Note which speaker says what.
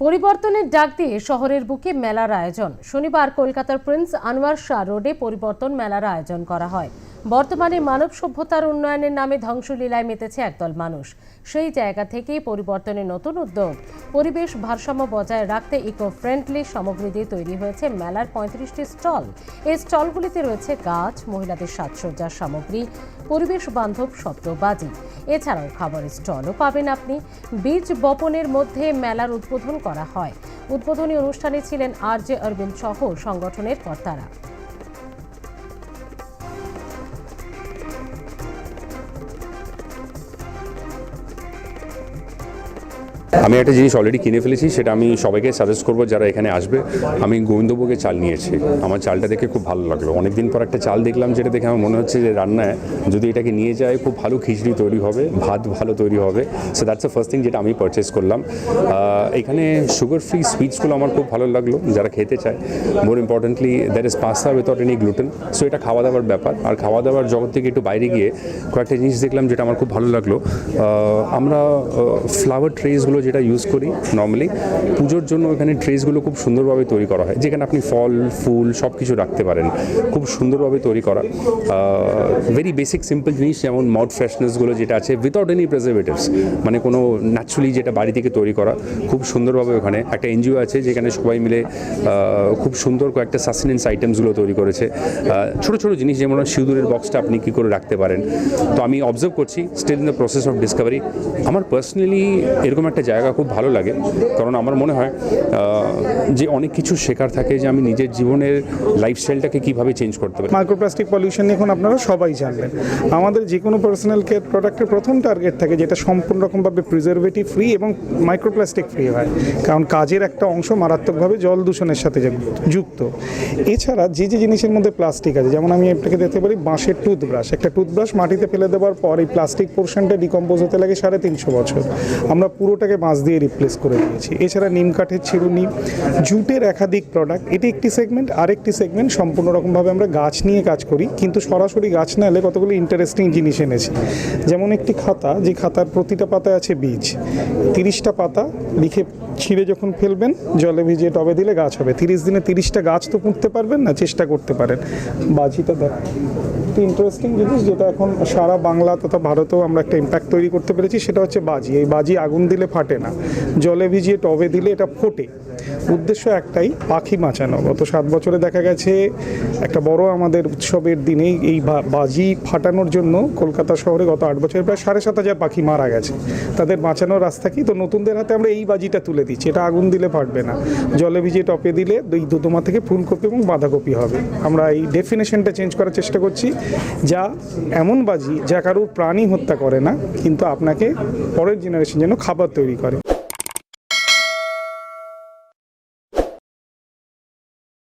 Speaker 1: পরিবর্তনের ডাক দিয়ে শহরের বুকে মেলার আয়োজন। শনিবার কলকাতার প্রিন্স আনোয়ার শাহ রোডে পরিবর্তন মেলার আয়োজন করা হয়। বর্তমানে মানব সভ্যতার উন্নয়নের নামে ধ্বংসলীলায় মেতেছে একদল মানুষ। সেই জায়গা থেকেই পরিবর্তনের নতুন উদ্যোগ। পরিবেশ ভারসাম্য বজায় রাখতে ইকো ফ্রেন্ডলি সামগ্রী দিয়ে তৈরি হয়েছে মেলার ৩৫টি স্টল। এই স্টলগুলিতে রয়েছে গাছ, মহিলাদের সাজসজ্জার সামগ্রী, পরিবেশ বান্ধব শব্দবাজি। এছাড়াও খাবারের স্টলও পাবেন আপনি। বীজ বপনের মধ্যে মেলার উদ্বোধন করা হয়। উদ্বোধনী অনুষ্ঠানে ছিলেন RJ অরবিন্দ সহ সংগঠনের কর্তারা।
Speaker 2: আমি একটা জিনিস অলরেডি কিনে ফেলেছি, সেটা আমি সবাইকে সাজেস্ট করবো যারা এখানে আসবে। আমি গোবিন্দভোগের চাল নিয়েছি। আমার চালটা দেখে খুব ভালো লাগলো। অনেকদিন পর একটা চাল দেখলাম, যেটা দেখে আমার মনে হচ্ছে যে রান্নায় যদি এটাকে নিয়ে যায় খুব ভালো খিচড়ি তৈরি হবে, ভাত ভালো তৈরি হবে। So that's the first thing যেটা আমি পারচেস করলাম। এখানে সুগার ফ্রি সুইটসগুলো আমার খুব ভালো লাগলো, যারা খেতে চায়। More importantly there is pasta without any gluten. So এটা খাওয়া দাওয়ার ব্যাপার। আর খাওয়া দাওয়ার জগৎ থেকে একটু বাইরে গিয়ে কয়েকটা জিনিস দেখলাম যেটা আমার খুব ভালো লাগলো। আমরা ফ্লাওয়ার ট্রেসগুলো যেটা ইউজ করি নর্মালি পুজোর জন্য, এখানে ট্রেসগুলো খুব সুন্দরভাবে তৈরি করা হয়, যেখানে আপনি ফল ফুল সব কিছু রাখতে পারেন। খুব সুন্দরভাবে তৈরি করা। ভেরি বেসিক সিম্পল জিনিস, যেমন মাউথ ফ্রেশনেসগুলো যেটা আছে উইথাউট এনি প্রিজারভেটিভস, মানে কোনো ন্যাচুরালি যেটা বাড়ি থেকে তৈরি করা, খুব সুন্দরভাবে। ওখানে একটা NGO আছে যেখানে সবাই মিলে খুব সুন্দর কয়েকটা সাস্টেনেন্স আইটেমসগুলো তৈরি করেছে। ছোটো ছোটো জিনিস, যেমন সিঁদুরের বক্সটা আপনি কী করে রাখতে পারেন। তো আমি অবজার্ভ করছি, still in the process of discovery. আমার পার্সোনালি এরকম একটা জায়গা খুব ভালো লাগে, কারণ আমার মনে হয় যে অনেক কিছু শেখার থাকে, যে আমি নিজের জীবনের লাইফস্টাইলটাকে কীভাবে চেঞ্জ করতে পারি।
Speaker 3: মাইক্রোপ্লাস্টিক পলিউশন এখন আপনারা সবাই জানবেন। আমাদের যে কোনো পার্সোনাল কেয়ার প্রোডাক্টের প্রথম টার্গেট থাকে যেটা সম্পূর্ণ রকমভাবে প্রিজারভেটিভ ফ্রি এবং মাইক্রোপ্লাস্টিক ফ্রি হয়, কারণ কাজের একটা অংশ মারাত্মকভাবে জল দূষণের সাথে যুক্ত। এছাড়া যে যে জিনিসের মধ্যে প্লাস্টিক আছে, যেমন আমি আপনাকে দেখতে পারি বাঁশের টুথব্রাশ। একটা টুথব্রাশ মাটিতে ফেলে দেওয়ার পর এই প্লাস্টিক পোর্শনটা ডিকম্পোজ হতে লাগে 350 বছর। আমরা পুরোটাকে বাঁশ দিয়ে রিপ্লেস করে দিয়েছি। এছাড়া নিম কাঠের চিরুনি, জুটের একাধিক প্রোডাক্ট, এটি একটি সেগমেন্ট। আরেকটি সেগমেন্ট সম্পূর্ণ রকমভাবে আমরা গাছ নিয়ে কাজ করি, কিন্তু সরাসরি গাছ না এলে কতগুলো ইন্টারেস্টিং জিনিস এনেছি। যেমন একটি খাতা, যে খাতার প্রতিটা পাতায় আছে বীজ। 30টা পাতা লিখে ছিঁড়ে যখন ফেলবেন, জলে ভিজিয়ে টবে দিলে গাছ হবে। 30 দিনে 30টা গাছ তো পুঁততে পারবেন না, চেষ্টা করতে পারেন। বাজিটা দেখ, একটি ইন্টারেস্টিং জিনিস যেটা এখন সারা বাংলা তথা ভারতেও আমরা একটা ইম্প্যাক্ট তৈরি করতে পেরেছি, সেটা হচ্ছে বাজি। এই বাজি আগুন দিলে ফাটে না, জলে ভিজিয়ে টবে দিলে এটা ফোটে। উদ্দেশ্য একটাই, পাখি বাঁচানো। গত 7 বছরে দেখা গেছে একটা বড় আমাদের উৎসবের দিনেই এই বাজি ফাটানোর জন্য কলকাতা শহরে গত 8 বছরে প্রায় 7,500 পাখি মারা গেছে। তাদের বাঁচানোর রাস্তা কি? তো নতুনদের হাতে আমরা এই বাজিটা তুলে দিচ্ছি। এটা আগুন দিলে ফাটবে না, জলে ভিজিয়ে টপে দিলে এই দুধমা থেকে ফুলকপি এবং বাঁধাকপি হবে। আমরা এই ডেফিনেশনটা চেঞ্জ করার চেষ্টা করছি, যা এমন বাজি যা কারোর প্রাণী হত্যা করে না, কিন্তু আপনাকে পরের জেনারেশন যেন খাবার তৈরি করে।